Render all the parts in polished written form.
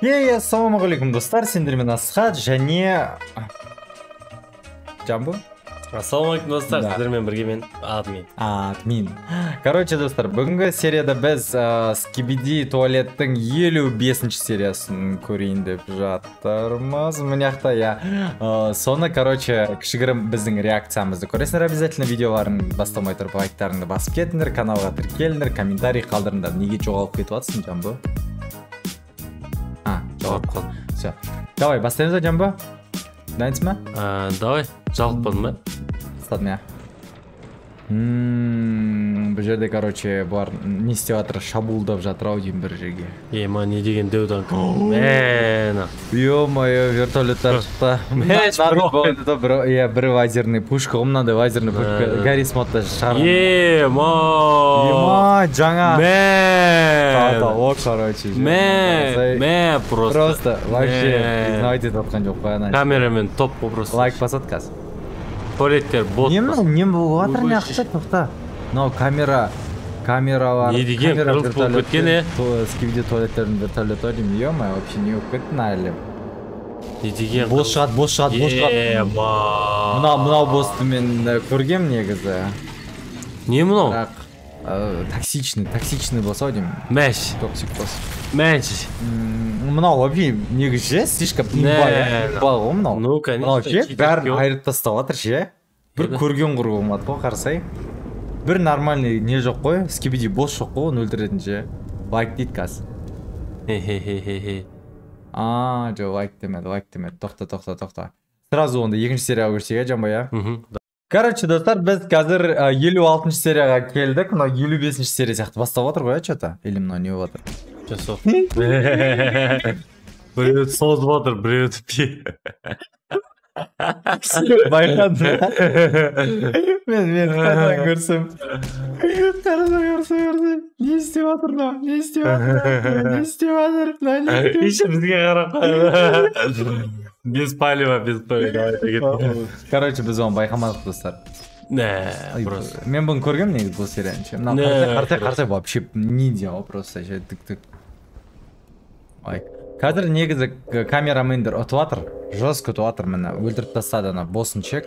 Ассалаумағалейкум достар, сендермен Асхат және Джамбо. Ассалаумағалейкум достар, сіздермен бірге мен Админ. Короче достар, бүгінгі серияда біз Скибиди туалеттің 55-ші сериясын көрейін деп жатырмыз. Мынаяқта соны, короче, кішігірім біздің реакциямызды көресіңдер. Обязательно видеоларын бастамай тұрып лайктарыңды басып кетіңдер, каналға тіркеліңдер, комментарий қалдырыңдар. Неге жоғалып кетіп жатсың, Джамбо? Жауап қалды. Все. Давай, бастаймыз ба, Джамбо? Дайынсыз ма? Давай, жалықпадың ба? Стадым, я. Бұл жерде, короче, бұлар не істеп жатыр, шабуылдап жатыр ау деймін бір жерге. Ма, не деген деудан кім? Мәна. Ё-моё, вертолеттар шықты. Бір лазерный пушка, мынандай лазерный пушка. Гаррис модда шығарған. Ема, жаңа. О, короче. Просто вообще признавать етіп жоқ қой. Камерамен топ просто. Лайк басады қазір. Туалеттер бот. Не бұл атыр не ақша тоқта. Мынау камералар. Не деген қырылып болып кеткен, Скибиди туалеттердің вертолеті деймін. Ё-моё, вообще не болып кетті әлі. Не деген бос шығады. Мынау босты мен көргем негізі. Не мынау? Токсичный бос ау деймін. Мәш. Токсик бос. Мәш. Мынау вообще негізі слишком имба ғой мынау. Ну, конечно. Мынау ше, бәрін айырып тастап жатыр ше. Бір көрген құры болмады ғой, қарасай. Бір нормальный не жоқ қой, Скибиди бос жоқ қой, оны өлтіретін ше. Лайк дейді қазір. Хе-хе-хе-хе-хе. Жоқ, лайк демеді. Тоқта. Сразу онда екінші серияға көрсек, Джамбо, я? Короче, достар, біз қазір 56-шы серияға келдік. Мынау 55-ші серия сияқты бастап отыр ғой, что-то? Или мынау не отыр? Жасоқ. Біреуді созып отыр, біреуді пе. Байқады. Мен қайдан көрсем. Не істеп отыр, не істеп отыр. Еще бізге қарап қайда. Без палева. Короче, біз оны байқамадық, достар. Просто. Мен бұны көргем негіз бұл серияны ше. Қартай вообще ниндзя ғой, просто ше, тік. Қазір негізі камерамендер ұтып атыр, жестко ұтып атыр, міне өлтіріп тастады ана босын ше,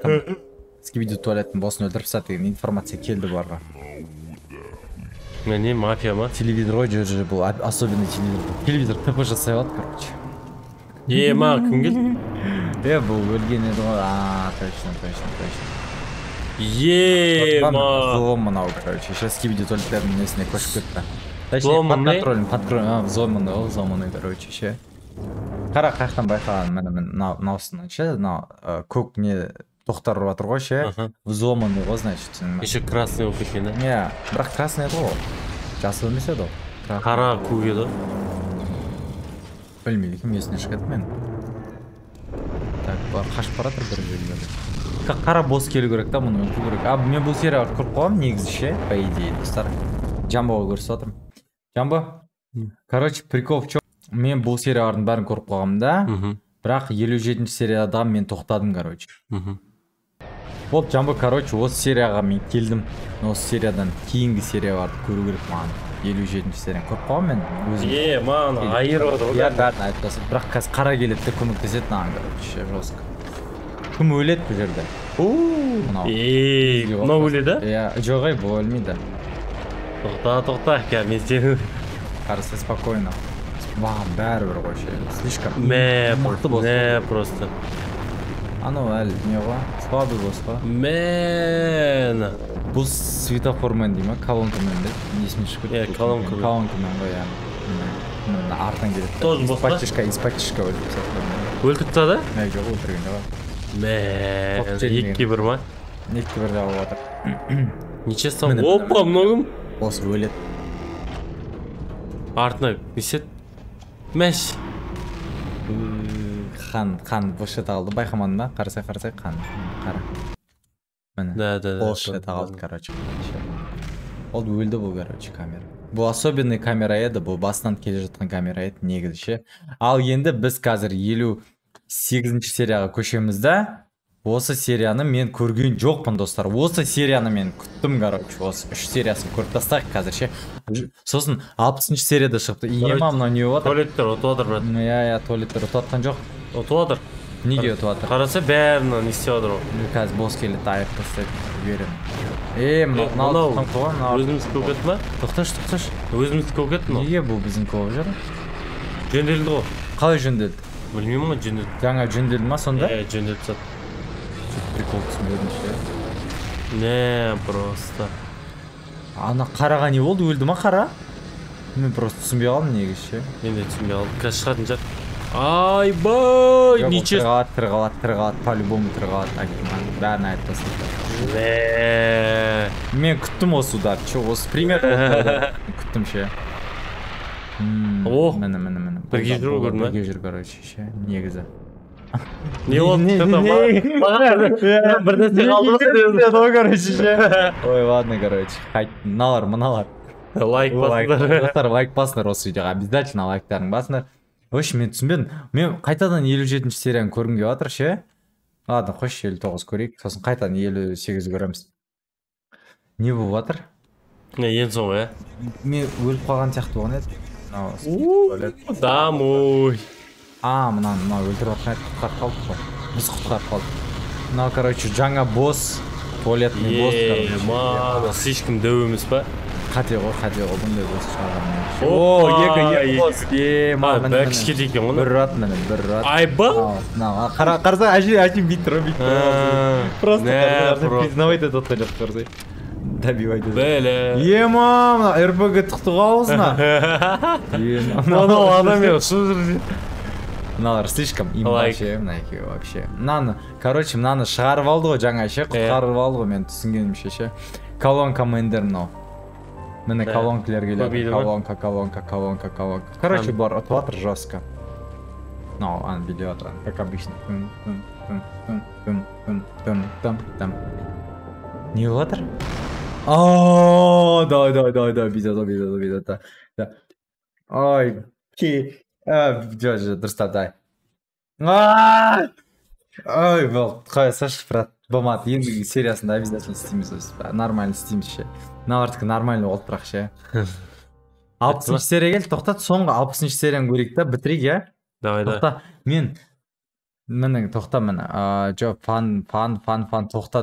Скибиди туалеттің босын өлтіріп тастады деген информация келді бұларға. Не мафия ма? Телевизор ғой жүр бұл, особенный телевизор ТП жасай алады, короче. Ма, кім келді? Бұл өлген еді ғой, точно. Ма. Злом мынау, короче, сейчас Скибиди туалеттердің несіне көшіп кетті. Взломанный? Взломанный, короче, ше. Қара қаяқтан байқаған, мен наусынан ше, көк не тоқтар ұрып атыр ғой ше, взломанный ғой, значит. Еще красный болып кеткен, да? Не, бірақ красный еді ғой, жасыл емес еді ғой. Қара көк еді ғой? Білмейді кім есіне шығады мен. Так, қашып баратыр бір жерлері. Қара бос келу керек та, мұны өлтіру керек. Мен бұл серияға көріп қоғам негізі ше, по идее, достар. Джамбоға көрсіп отырмын. Джамбо, короче, прикол в чем? Мен бұл сериялардың бәрін көріп қоғам да, бірақ 57-ші серияда мен тоқтадым, короче. Вот, Джамбо, короче, осы серияға мен келдім. Осы сериядан кейінгі серияларды көру керек маған. 57-ші серияны көріп қоғам мен өзім. Маған айырып отыр. Бәрін айтып тастады, бірақ қазір қара келеді де көмектеседі маған, короче, жестко. Кім өледі бұл жерде? Мынау өледі? Жоқ, бұл өлмейді. Тоқта, мен сені... Қарсы, спокойно. Маған бәрібір ғой ше, слишком мықты бос. Просто. Анау әлі не ғой, слабый бос ғой. Бұл светоформен дей ма, колонкамен де, несіне шығып кетті. Колонкамен ғой, артан келеді. Тоже бос па? Испатчишка өліп сатқан. Өлтіп та да? Жоқ, өлтірген ғой. 2-1 ма? 2-1 жауып отыр. Неше сан? Опа, многым? Осы өледі. Артына несет? Мәш. Қан бұлшет алды, байқамадың ба? Қарасай, қан. Қара. Міне, бұлшет алды, короче. Ол өлді бұл, короче, камера. Бұл особенный камера еді, бұл басынан келе жатқан камера еді, негізі ше. Ал енді біз қазір 58-ші серияға көшеміз да, осы серияны мен көрген жоқпын достар. Осы серияны мен күттім, короче. Осы 3 сериясын көріп тастайық қазір ше. Сосын 60-шы серияда шықты. Ема мынау не болады? Туалеттер отып жатыр, брат. Иә, туалеттер отып жатқан жоқ. Отып жатыр. Неге отып жатыр? Қараса бәрін не істеп жатыр ғой. Қазір бос келеді, айып тастайды. Жіберемін. Мынау өзіміздікі болып кетті ма? Тоқташы. Өзіміздікі болып кетті ма? Неге бұл біздің болып жүр? Жөнделді ғой. Қалай жөнделді? Білмеймін ғой, жөнделді. Жаңа жөнделді ма сонда? Жөнделді сат. Прикол түсінбедім ше. Не, просто. Ана қараға не болды? Өлді ма қара? Мен просто түсінбей қалдым негізі ше. Мен де түсінбей қалдым. Қазір шығатын шығар. Айбай, ничего. Тырғалады, по-любому тырғалады. Бәрін айтып тастайды. Мен күттім осы удар. Осы пример күттім ше. Міне. Бірге жүру көрдің ба? Бірге жүр, короче, ше. Негізі. Не болды? Бір нәрсе қалды короче, ше. Ой, ладно, короче. Мыналар. Лайк басыңдар. Достар, лайк басыңдар осы видеоға. Обязательно лайктарын басыңдар. Вообще, мен түсінбедім. Мен қайтадан 57-ші серияны көргім келіп жатыр ше. Ладно, қойшы 59 көрейік. Сосын қайтадан 58 көреміз. Не болып жатыр? Не, ең соңғы, Мен өліп қалған сияқты болған еді. Дамой. Мынау өлтіріп жатқан еді, құтқарып қалдық қой. Біз құтқарып қалдық. Мынау, короче, жаңа босс. Туалетный босс. Мана, слишком дөу емес па? Қате ғой, бұндай босс шығарған. Екі босс. Бәрі кішкеде екен ғой. Бір рат. Айба? Қарса, әжім биттір. Просто признавайте тоқтай жоқ қарсай. Добивайте. Бәлі. Ема, РПГ тұқтыға аузына. Мынау адам ең, шу жүрді. Мыналар слишком имбаще, мына екеуі вообще. Короче, мынаны шығарып алды ғой жаңа ше, құтқарып алды ғой мен түсінгенімше ше. Колонка мендер мынау. Міне колонкалар келеді. Колонка. Короче, бұлар ұтып жатыр жестко. Мынау, аны билеп жатыр, как обычно. Не болып жатыр? Да, бидет. Ой, дұрыстап, дай. Ой, бұл, қоя сашы, брат, болмады. Енді сериясында обязательно істейміз. Нормально істейміз ше. Мыналардікі нормально болды бірақ ше. 60-шы серия келді, тоқтат, соңғы 60-шы серияны көрейік та, бітірейік, иә? Давай. Тоқта,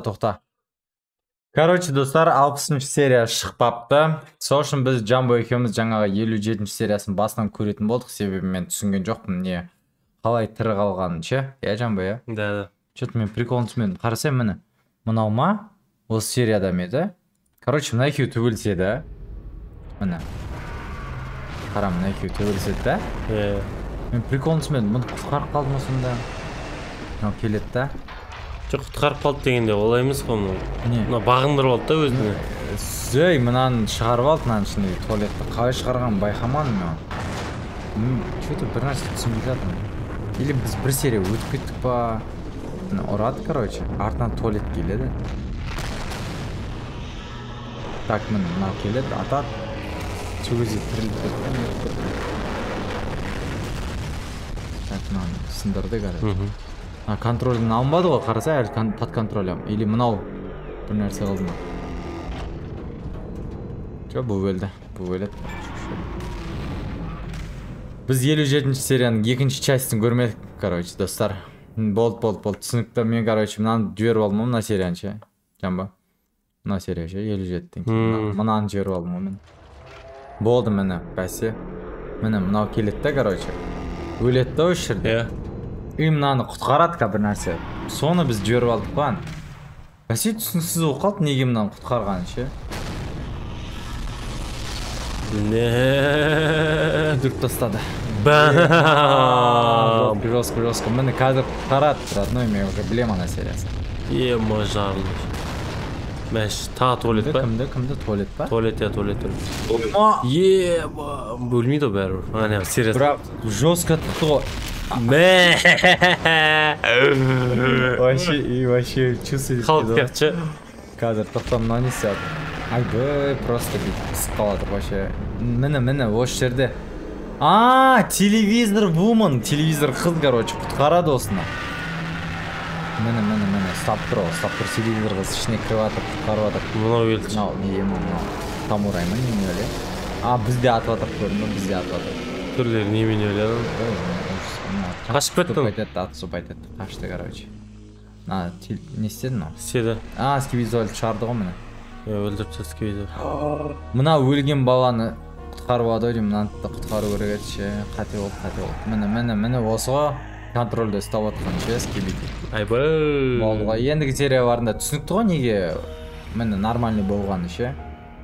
тоқта. Короче, достар, 60-шы серия шықпапты. Сол үшін біз Джамбо екеуміз жаңағы 57-ші сериясын басынан көретін болдық, себебі мен түсінген жоқпын не қалай тірі қалғанын ше. Иә, Джамбо, иә? Да. Что-то мен приколын түсінбедім. Қарасай міне. Мынау ма? Осы серияда ма еді? Короче, мына екеуі төбелеседі. Міне. Қара, мына екеуі төбелеседі да? Мен приколын түсінбедім. Мұны құтқарып қалды ма сонда? Мынау келеді да? Жоқ, құтқарып қалды дегенде олай емес қой мұны. Мына бағындырып алды да өзіне. Зөй, мынаны шығарып алды, мынаның ішінде туалетті. Қалай шығарғанын байқамадым мен. Что-то бір нәрсе түсінбей жатырмын. Или біз бір серия өтіп кеттік па? Ұрады, короче. Артынан туалет келеді. Так, мынау келеді, атады. Сол кезде тіріліп кетті. Так, мынаны сындырды, короче. Контролін алынбады ғой, қараса әлі под контролем. Или мынау бір нәрсе қылды ма? Бұл өлді. Біз 57-ші серияның екінші частын көрмедік, короче, достар. Болды. Түсінікті. Мен, короче, мынаны жіберіп алдым мына серияны ше. Жамба. Мына серия ше, 57-тен кейін. Мынаны жіберіп алдым мен. Болды міне, бәсе. Міне, мынау келеді да, короче. Өледі да осы жерде. Үй мынаны құтқарады қа бір нәрсе. Соны біз жіберіп алдық қоған. Бәсе түсініксіз болып қалды неге мынаны құтқарғаны ше. Дүріп тастады. Бам! Жестко. Міне қазір құтқарады, родной, мен уже білем ана сериясы. Ема жарылды. Мәш, тағы туалет па? Кімді туалет па? Туалет. Ема! Бөлмейді бәрі. Ана сериясы. Бірақ жестко тұқты ғой. Вообще чувствуете. Қалып кетші. Қазір тоқтам мынау не істеп. Айбай, просто қысып қалады вообще. Міне, осы жерде. Телевизор вумен. Телевизор қыз, короче, құтқарады осыны. Міне. ұстап тұр телевизор қыз ішіне кіріп жатыр, құтқарып жатыр. Мынау келді. Мынау Тамурай ма неме өле? Бізде атып жатыр, көрдің бе? Бізде атып жатыр. Түрлері немен өледі? Қашып кетті. Атысып айтады. Қашты, короче. Не істеді мынау? Істеді. Скибидойлды шығарды ғой міне. Өлдіріп Скибидойль. Мына өлген баланы құтқарып алды деймін, мынаны да құтқару керек еді ше. Қате болды. Міне осы ғой контрольді ұстап отқан ше Скибидойль. Айбай. Болды ғой. Ендігі серия барында түсінікті ғой неге міне нормальный болғаны ше.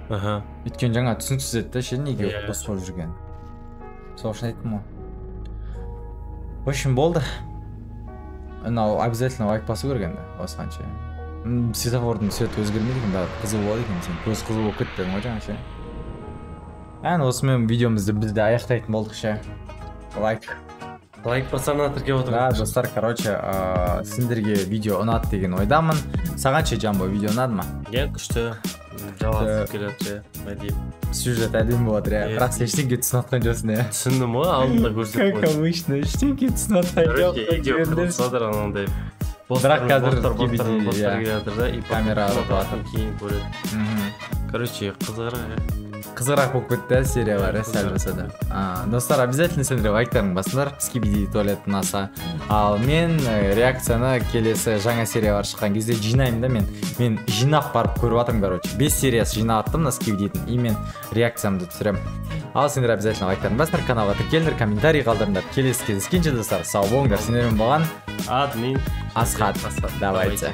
Өйткені жаңа түсініксіз еді ше, неге бос болып жүрген. Сол үшін айттым ғой. В общем, болды. Мынау обязательно лайк басу керек енді осыған ше. Светофордың цветі өзгермейді екен, бәрі қызыл болады екен, сен көз қызыл болып кетті ғой жаңа ше. Осымен видеомызды бізде аяқтайтын болдық ше. Лайк басарына тіркеп отырмын. Да, достар, короче, сендерге видео ұнады деген ойдамын. Саған ше, Жамбо, видео ұнады ма? Күшті. Жалғасып келеді ше, мәдейм. Сюжет әдемі болады, бірақ сен ештеңке түсініп отқан жоқсың, иә? Түсіндім ғой, алдында көрсетіп Как обычно, ештеңке түсініп отқан жоқ. Видео қырылып жатыр анандай. Бірақ қазір камера арып жатыр, кейін көреді. Короче, қызығырақ болып кетті сериялары сәл болса да. Достар, обязательно сендер лайктарын басыңдар, Скибиди туалет ұнаса. Ал мен реакцияны келесі жаңа сериялар шыққан кезде жинаймын да, мен жинап барып көріп жатырмын, короче. 5 сериясы жинап аттым на Скибидидің, и мен реакциямды түсіремін. Ал сендер обязательно лайктарын басыңдар, каналға тіркеліңдер, комментарий қалдырыңдар. Келесі кездескенше достар, сау болыңдар. Сендермен болған админ Асхат. Давайте.